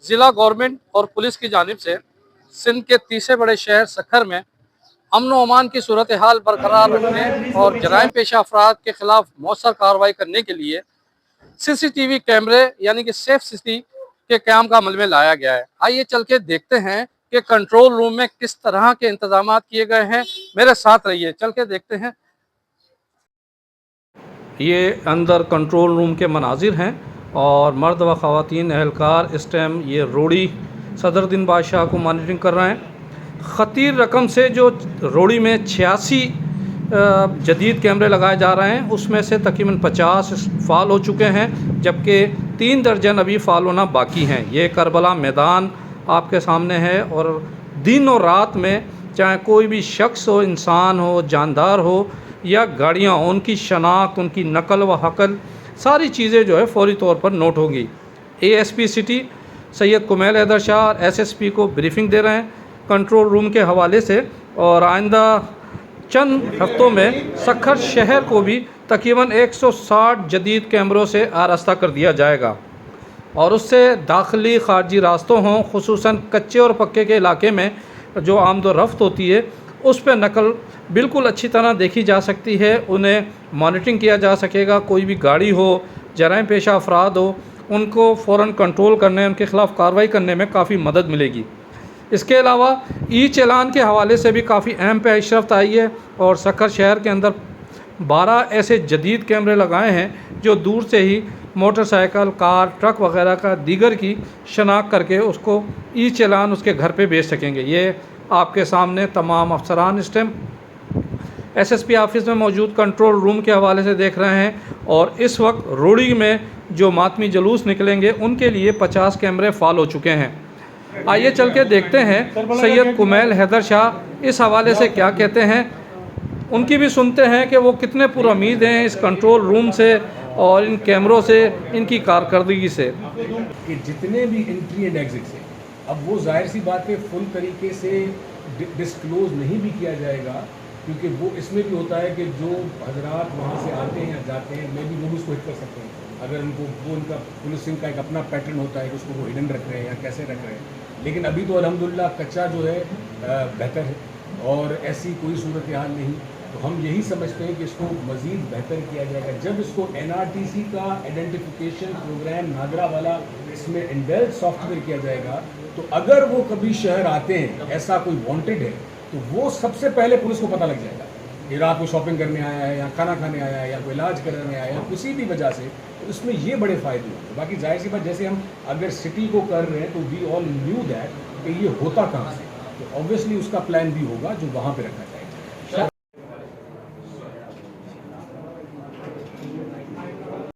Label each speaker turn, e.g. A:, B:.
A: ज़िला गवर्नमेंट और पुलिस की जानिब से सिंध के तीसरे बड़े शहर सखर में अमन व अमान की सूरत हाल बरकरार रखने और जराइम पेशा अफराद के खिलाफ मौसर कार्रवाई करने के लिए CCTV कैमरे यानी कि सेफ सिटी के क़याम का अमल में लाया गया है। आइए चल के देखते हैं कि कंट्रोल रूम में किस तरह के इंतजाम किए गए हैं। मेरे साथ रहिए, चल के देखते हैं। ये अंदर कंट्रोल रूम के मनाजिर हैं और मर्द व ख़वातीन एहलकार इस टाइम ये रोड़ी सदरुद्दीन बादशाह को मॉनिटरिंग कर रहे हैं। ख़तीर रकम से जो रोड़ी में 86 जदीद कैमरे लगाए जा रहे हैं, उसमें से तकरीबन 50 फ़ाल हो चुके हैं, जबकि 3 दर्जन अभी फ़ाल होना बाकी हैं। ये करबला मैदान आपके सामने है और दिन और रात में चाहे कोई भी शख्स हो, इंसान हो, जानदार हो या गाड़ियाँ, उनकी शनाख्त, उनकी नकल व हकल सारी चीज़ें जो है फ़ौरी तौर पर नोट होंगी। ASP city Syed Kumail Haider Shah SSP को ब्रीफिंग दे रहे हैं कंट्रोल रूम के हवाले से, और आइंदा चंद हफ्तों में सखर शहर को भी तकरीबन 160 जदीद कैमरों से आरास्ता कर दिया जाएगा और उससे दाखिली खारजी रास्तों हों, खुसूसन कच्चे और पक्के के इलाके में जो आमदोरफ्त होती है उस पर नकल बिल्कुल अच्छी तरह देखी जा सकती है, उन्हें मॉनिटरिंग किया जा सकेगा। कोई भी गाड़ी हो, जराइम पेशा अफराद हो, उनको फ़ौरन कंट्रोल करने, उनके ख़िलाफ़ कार्रवाई करने में काफ़ी मदद मिलेगी। इसके अलावा चालान के हवाले से भी काफ़ी अहम पेशरफ्त आई है और सखर शहर के अंदर 12 ऐसे जदीद कैमरे लगाए हैं जो दूर से ही मोटरसाइकिल, कार, ट्रक वगैरह का दीगर की शनाख्त करके उसको चालान उसके घर पे भेज सकेंगे। ये आपके सामने तमाम अफसरान इस टाइम SSP ऑफिस में मौजूद कंट्रोल रूम के हवाले से देख रहे हैं और इस वक्त रोड़ी में जो मातमी जुलूस निकलेंगे उनके लिए 50 कैमरे फ़ाल हो चुके हैं। आइए चल के देखते हैं सैयद कुमैल हैदर शाह इस हवाले से क्या कहते हैं, उनकी भी सुनते हैं कि वो कितने पुरुमीद हैं इस कंट्रोल रूम से और इन कैमरों से, इनकी कारकर्दगी से।
B: कि जितने भी एंट्री एंड एग्जिट से अब वो जाहिर सी बात है फुल तरीके से डिस्क्लोज नहीं भी किया जाएगा, क्योंकि वो इसमें भी होता है कि जो हजरात वहाँ से आते हैं जाते हैं, मे भी वो भी उसको हिट कर सकते हैं अगर उनको वो उनका पुलिसिंग का एक अपना पैटर्न होता है कि उसको वो हिडन रख रहे हैं या कैसे रख रहे हैं। लेकिन अभी तो अल्हम्दुलिल्लाह कच्चा जो है बेहतर है और ऐसी कोई सूरत हाल नहीं, तो हम यही समझते हैं कि इसको मज़ीद बेहतर किया जाएगा जब इसको NRTC का आइडेंटिफिकेशन प्रोग्राम नागरा वाला इसमें इंडेल्ट सॉफ्टवेयर किया जाएगा। तो अगर वो कभी शहर आते हैं, ऐसा कोई वांटेड है, तो वो सबसे पहले पुलिस को पता लग जाएगा कि रात को शॉपिंग करने आया है या खाना खाने आया है या कोई इलाज करने आया है, किसी भी वजह से, तो इसमें ये बड़े फ़ायदे होंगे। बाकी जाहिर सी बात, जैसे हम अगर सिटी को कर रहे हैं तो वी ऑल न्यू दैट कि ये होता कहाँ से, तो ऑब्वियसली उसका प्लान भी होगा जो वहाँ पे रखा जाए।